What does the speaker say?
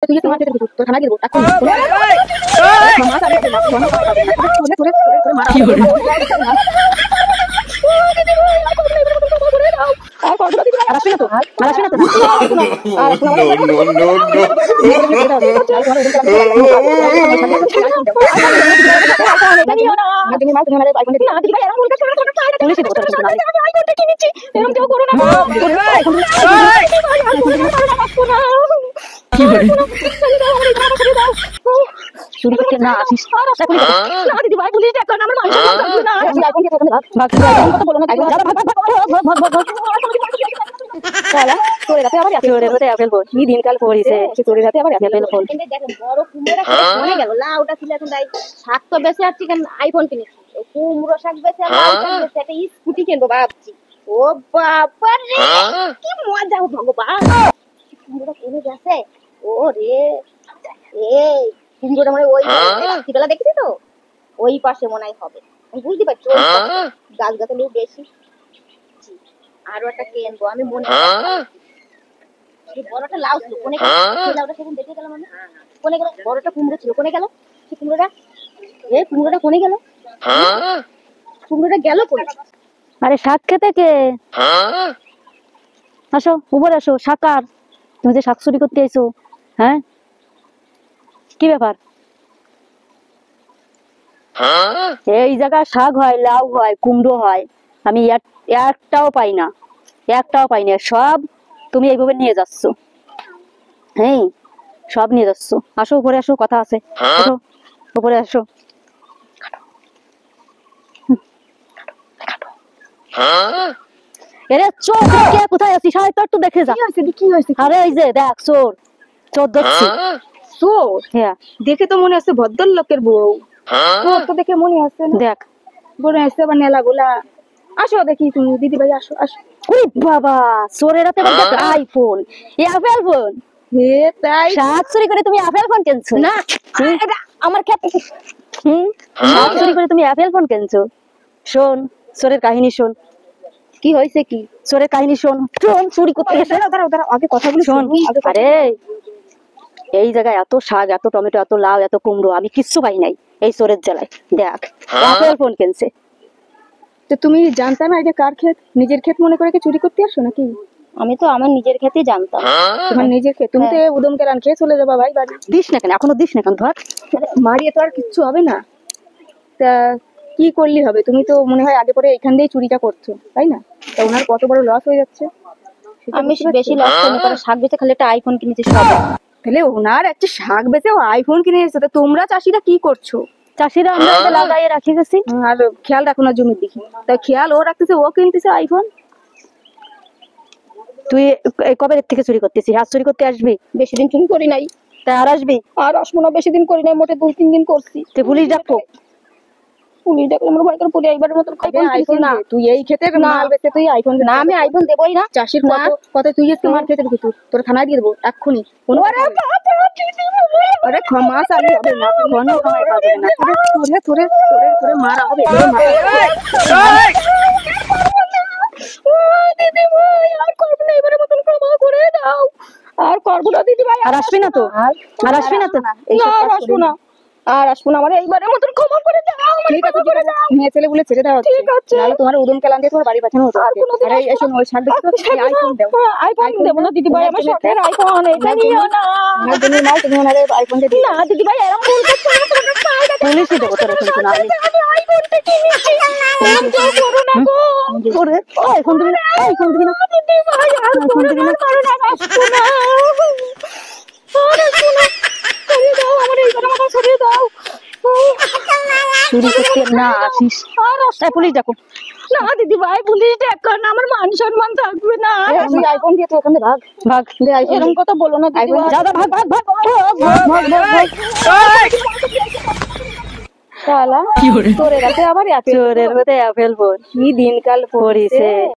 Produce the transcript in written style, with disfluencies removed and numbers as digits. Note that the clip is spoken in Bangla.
তুই তোমার ক্ষেত্রে তোর থানা গিয়ে এখন মামা সামনে না ফোন করে মারা আর কত দিন আসবে না তো আসবে না তো আর তুমি মাল তুমি আমারে আইফোন দিবি না দিদি ভাই এরকম কাজ করো পুলিশ দেবো তোর না আইফোনটা কিনেছি এরকম কেউ করো না কি বলে চুরি করতে না আসিস না দিদি ভাই পুলিশ দেখো না আমার মানুষ না আইফোন কে থাকবে ভাগ আইফোন কত বলো না আইফোন ভাগ শালা তোরে রাতে আবার তোরে রাতে আপেল বল কি দিনকাল পড়িছে সে তোরে রাতে আবার আপেল বল কিন্তু দেখেন বড় কুমড়া কোনে গেল লাউটা ছিল এখন তাই শাক তো বেঁচে আর চিকেন আইফোন কিনেছি কুমড়ো শাক বেঁচে আর লাউ শাক বেঁচে একটা স্কুটি কিনবো ভাবছি ও বাবা রে কি মজা ভগবান কুমড়োটা কোনে গেছে ও রে এই কুমড়োটা মানে ওই রাত্রিবেলা দেখেছি তো ওই পাশে মনে হয় হবে আমি বুঝতে পারছি গাছ গাছালিও বেশি আরো একটা কিনবো আমি মনে বড়টা লাউ ছিল কোনে গেল লাউটা সেদিন দেখে গেলাম আমি কোনে গেল বড়টা কুমড়ো ছিল কোনে গেল সে কুমড়োটা কুমড়োটা কোনে গেল কুমড়োটা গেল কোনে আরে শাক খেতে কে আসো উপরে আসো শাকার তুমি যে শাক চুরি করতে আইছো হ্যাঁ কি ব্যাপার এই জায়গা শাক হয় লাউ হয় কুমড়ো হয় আমি একটাও পাই না সব তুমি এইভাবে নিয়ে যাচ্ছ হ্যাঁ সব নিয়ে যাচ্ছ আসো উপরে আসো কথা আছে আসো উপরে আসো এরে চোর কে কোথায় আছিস আয় তো একটু দেখে যা কি হয়েছে আরে এই যে দেখ চোর ধরছি চোর হ্যাঁ দেখে তো মনে হচ্ছে ভদ্রলোকের বউ চোর তো দেখে মনে হচ্ছে দেখ মনে হচ্ছে আবার নেলা গোলা আসো দেখি তুমি দিদি ভাই আসো আসো ওরে বাবা চোরের হাতে আইফোন এই আপেল ফোন হে তাই শাক চুরি করে তুমি আপেল ফোন কিনছো না এটা আমার ক্ষেত শাক চুরি করে তুমি আপেল ফোন কিনছো শোন চোরের কাহিনী শোন কি হয়েছে কি চোরের কাহিনী শোন চুরি করতে এসে দাঁড়াও আগে কথাগুলো শোন আরে এই জায়গায় এত শাক এত টমেটো এত লাউ এত কুমড়ো আমি কিচ্ছু পাই নাই এই চোরের জ্বালায় দেখ আপেল ফোন কিনছে তো তুমি জানতা না এটা কার ক্ষেত নিজের ক্ষেত মনে করে কি চুরি করতে আসো নাকি আমি তো আমার নিজের ক্ষেতেই জানতাম তোমার নিজের ক্ষেত তুমি তো উদমকে রান খেয়ে চলে যাবা ভাই বাড়ি দিস না কেন এখনো দিস না কেন ধর মারিয়ে তো আর কিচ্ছু হবে না তা কি করলি হবে তুমি তো মনে হয় আগে পরে এখান দিয়েই চুরিটা করছো তাই না তা ওনার কত বড় লস হয়ে যাচ্ছে আমি বেশি লস করি না, কারণ শাক বেচে খালি একটা আইফোন কিনেছি সব তাহলে ওনার একটা শাক বেচে ও আইফোন কিনে এসেছে তা তোমরা চাষিরা কি করছো চাষিরা আমরা লাগাইয়ে রাখি গেছি আর খেয়াল রাখো না জমির দিকে তা খেয়াল ও রাখতেছে ও কিনতেছে আইফোন তুই কবে থেকে চুরি করতেছিস আজ চুরি করতে আসবি বেশি দিন চুরি করি নাই তা আর আসবি আর আসবো না বেশি দিন করি নাই মোটে 2-3 দিন করছি তুই পুলিশ ডাকবো পুলিশ ডাকলে আমরা ভয় করে পুলিশ এইবারের মতো আইফোন না তুই এই ক্ষেতে মাল বেচে তুই আইফোন না আমি আইফোন দেবই না চাষির কত তুই যে তোমার ক্ষেতে দিবি তোর থানায় দিয়ে দেবো এক্ষুনি আরে ক্ষমা চালি হবে না ঘন ক্ষমা পাবে না তোরে মারা হবে দিদি ভাই আর করব না এবারের মতন ক্ষমা করে দাও আর করব না দিদি ভাই আর আসবি না তো আর আসবি না তো আর আসবো না আর আসবো না আমার এইবারের মতন ক্ষমা করে দাও ঠিক আছে মেয়ে ছেলে বলে ছেড়ে দাও ঠিক আছে নাহলে তোমার উদম কেলান দিয়ে তোমার বাড়ি পাঠানো হতো আরে এসো ওই শাক দেখো আইফোন দাও আইফোন দেব না দিদি ভাই আমার শখের আইফোন এটা নিও না আমার জন্য নাও তুমি ওনারে আইফোন দিয়ে না দিদি ভাই এরকম ভুল করছো না পুলিশে দেবো তোর শুনছো না আমি আইফোনটা কিনেছি এরকম করো না গো করে আইফোন দিবি না দিদি ভাই আর ফোন দিবি না করো না আসবো না আর আসবো না সরিয়ে দাও আমার এইবারের মতন সরিয়ে দাও চুরি করতে না আসিস আর পুলিশ ডাকো না দিদি ভাই পুলিশ ডাকো না আমার মান সম্মান থাকবে না তুই আইফোন দিয়ে তো ওখানে ভাগ দে আইফোন এরকম কথা বলো না আইফোন যা ভাগ শালা তোরে রাতে আবার চোরের মধ্যে আপেল ফোন কি দিনকাল পড়িছে